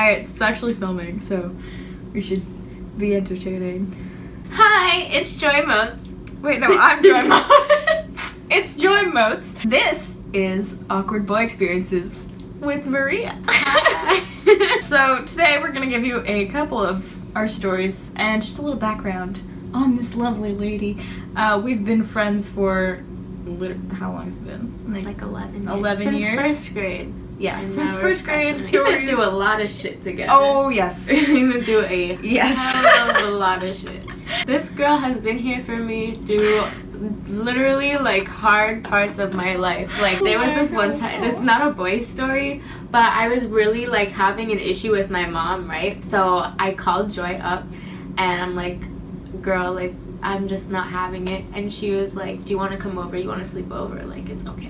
Alright, it's actually filming, so we should be entertaining. Hi, it's Joy Motes. Wait, no, I'm Joy Motes. It's Joy Motes. This is Awkward Boy Experiences with Maria. Hi. So today we're gonna give you a couple of our stories and just a little background on this lovely lady. We've been friends for how long has it been? Like 11 years. 11 years? Since first grade. Yeah, And since now we're first grade. freshmen. We've been through a lot of shit together. Oh, yes. We've been through a Yes. hell of a lot of shit. This girl has been here for me through literally like hard parts of my life. Like there was this one time, it's not a boy story, but I was really like having an issue with my mom, right? So I called Joy up and I'm like, girl, like I'm just not having it. And she was like, do you want to come over? You want to sleep over? Like it's okay.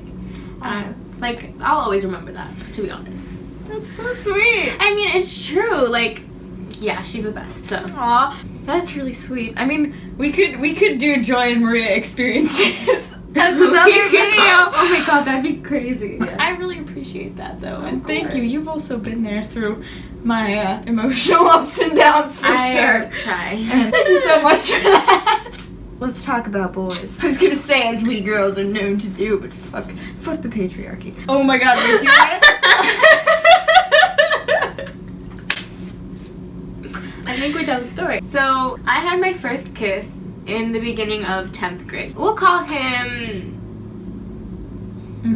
Like I'll always remember that, to be honest. That's so sweet. I mean, it's true. Like, yeah, she's the best. So. Aw, that's really sweet. I mean, we could do Joy and Maria experiences as another video. Oh my god, that'd be crazy. Yeah. I really appreciate that though, and Of thank you. course. You've also been there through my emotional ups and downs for sure. Try. And thank you so much for that. Let's talk about boys. I was gonna say, as we girls are known to do, but fuck the patriarchy. Oh my god, we're doing it. I think we tell the story. So I had my first kiss in the beginning of 10th grade. We'll call him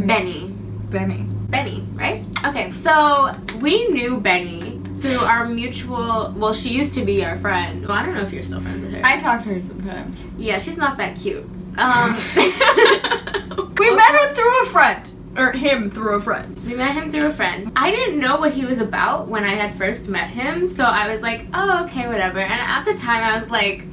Benny. Benny, right? Okay, so we knew Benny through our mutual, well, she used to be our friend. Well, I don't know if you're still friends with her. I talk to her sometimes. Yeah, she's not that cute. We met her through a friend. Or him through a friend. We met him through a friend. I didn't know what he was about when I had first met him, so I was like, oh, okay, whatever. And at the time, I was like,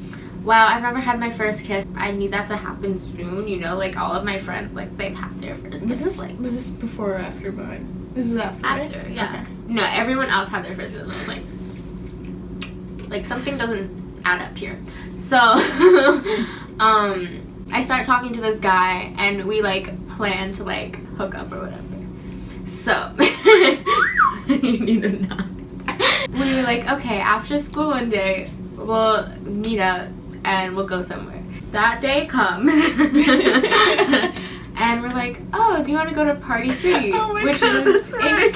wow, I've never had my first kiss. I need that to happen soon, you know? Like, all of my friends, like, they've had their first kiss. Was this before or after mine? This was after, After, right? yeah. Okay. No, everyone else had their first kiss. I was like, something doesn't add up here. So, I start talking to this guy, and we, like, plan to, like, hook up or whatever. So, you need to nod. We were like, okay, after school one day, we'll meet up, and we'll go somewhere. That day comes, and we're like, oh, do you want to go to Party City? Oh my Which God, is, that's right.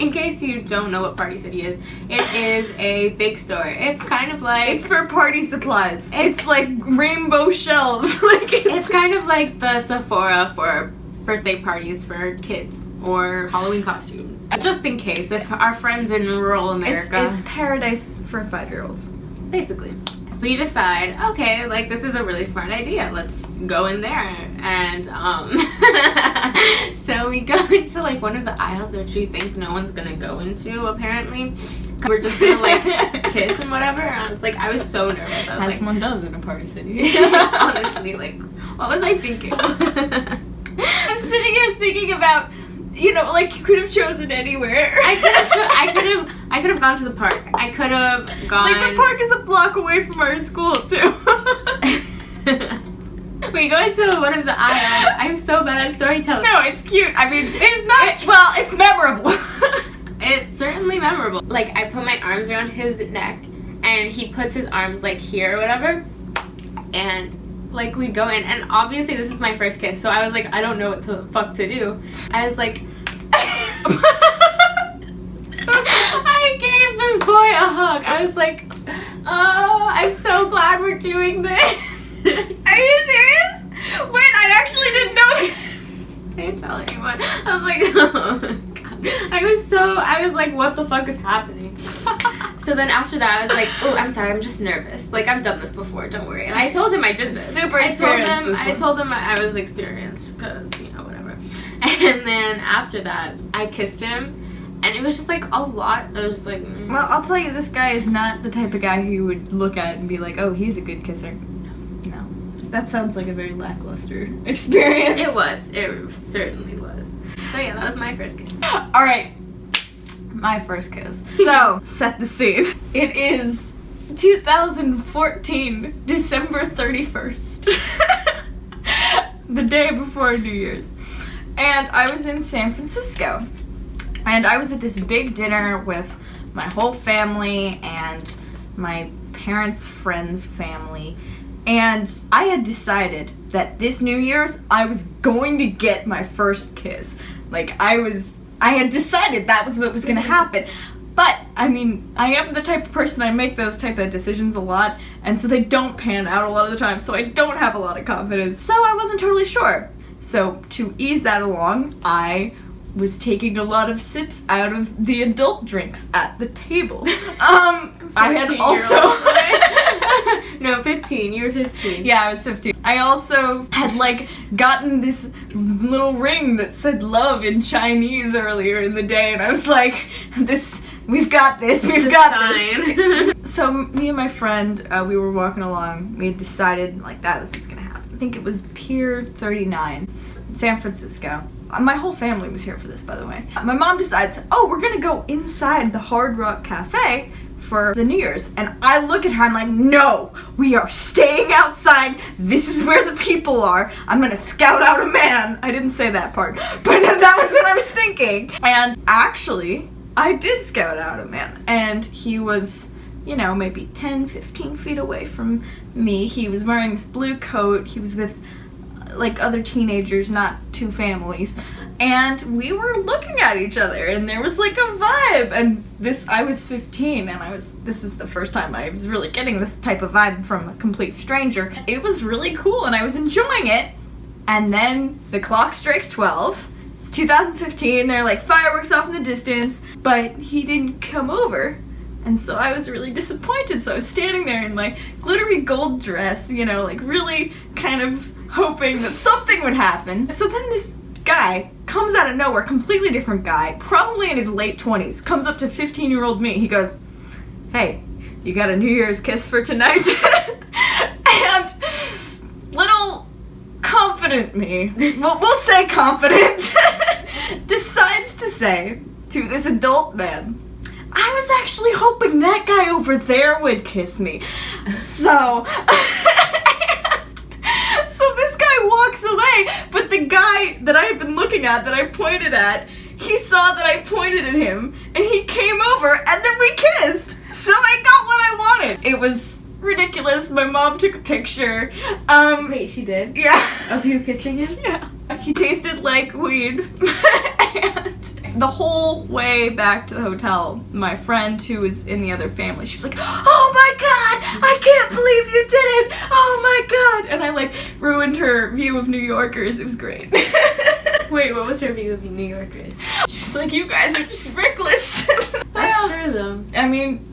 in case you don't know what Party City is, it is a big store. It's kind of like... It's for party supplies. It's like rainbow shelves. Like It's kind of like the Sephora for birthday parties for kids or Halloween costumes. Just in case, if our friends in rural America... It's paradise for 5-year-olds. Basically. So we decide, okay, like this is a really smart idea. Let's go in there. And so we go into like one of the aisles which we think no one's gonna go into apparently. We're just gonna like kiss and whatever. And I was so nervous. I was As like, one does in a party city. honestly, like, what was I thinking? I'm sitting here thinking about, you know, like you could have chosen anywhere. I could have gone to the park. I could have gone. Like the park is a block away from our school too. We go into one of the aisles. I'm so bad at storytelling. No, it's cute. I mean, It's not. well, it's memorable. It's certainly memorable. Like I put my arms around his neck, and he puts his arms like here or whatever, and like we go in, and obviously this is my first kiss, so I was like, I don't know what the fuck to do. I was like. I gave this boy a hug. I was like, oh, I'm so glad we're doing this. Are you serious? Wait, I actually didn't know that. I didn't tell anyone. I was like, oh my god. I was like, what the fuck is happening? So then after that, I was like, oh, I'm sorry, I'm just nervous. Like, I've done this before, don't worry. And I told him I did this. Super experienced. I told him I was experienced because, you know, whatever. And then after that, I kissed him. And it was just like a lot. I was just like, Well, I'll tell you, this guy is not the type of guy who you would look at and be like, oh, he's a good kisser. No. That sounds like a very lackluster experience. It was. It certainly was. So yeah, that was my first kiss. Alright. My first kiss. So, set the scene. It is 2014, December 31st. The day before New Year's. And I was in San Francisco. And I was at this big dinner with my whole family and my parents' friends' family. And I had decided that this New Year's, I was going to get my first kiss. Like, I had decided that was what was going to happen. But, I mean, I am the type of person, I make those type of decisions a lot, and so they don't pan out a lot of the time, so I don't have a lot of confidence. So I wasn't totally sure. So, to ease that along, I was taking a lot of sips out of the adult drinks at the table. I had also... No, 15. You were 15. Yeah, I was 15. I also had, like, gotten this little ring that said love in Chinese earlier in the day, and I was like, we've got this, we've got this. So me and my friend, we were walking along. We had decided, like, that was what's gonna happen. I think it was Pier 39 in San Francisco. My whole family was here for this, by the way. My mom decides, oh, we're gonna go inside the Hard Rock Cafe for the New Year's. And I look at her, I'm like, no, we are staying outside. This is where the people are. I'm gonna scout out a man. I didn't say that part, but that was what I was thinking. And actually, I did scout out a man. And he was, you know, maybe 10, 15 feet away from me. He was wearing this blue coat. He was with like other teenagers, not two families, and we were looking at each other, and there was like a vibe. And I was 15, and this was the first time I was really getting this type of vibe from a complete stranger. It was really cool, and I was enjoying it. And then the clock strikes 12. It's 2015. There are like fireworks off in the distance, but he didn't come over. And so I was really disappointed. So I was standing there in my glittery gold dress, you know, like really kind of hoping that something would happen. So then this guy comes out of nowhere, completely different guy, probably in his late 20s, comes up to 15-year-old me. He goes, hey, you got a New Year's kiss for tonight? And little confident me, we'll say confident, decides to say to this adult man, I was actually hoping that guy over there would kiss me. So this guy walks away, but the guy that I had been looking at, that I pointed at, he saw that I pointed at him, and he came over, and then we kissed. So I got what I wanted. It was ridiculous. My mom took a picture. Wait, she did? Yeah. Of you kissing him? Yeah. He tasted like weed. And the whole way back to the hotel, my friend who was in the other family, she was like, oh my god, I can't believe you did it, oh my god. And I like ruined her view of New Yorkers. It was great. Wait, what was her view of New Yorkers? She was like, you guys are just reckless. That's true though. I mean,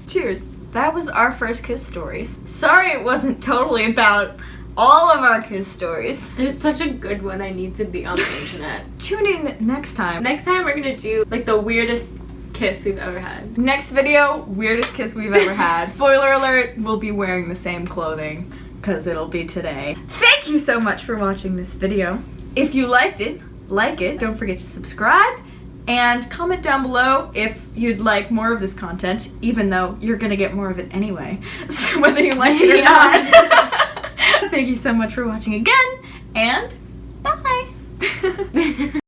cheers. That was our first kiss stories. Sorry it wasn't totally about all of our kiss stories. There's such a good one. I need to be on the internet. Tune in next time. Next time we're gonna do like the weirdest kiss we've ever had. Next video, weirdest kiss we've ever had. Spoiler alert, we'll be wearing the same clothing because it'll be today. Thank you so much for watching this video. If you liked it, like it. Don't forget to subscribe and comment down below if you'd like more of this content, even though you're gonna get more of it anyway. So whether you like it or not. Thank you so much for watching again, and bye!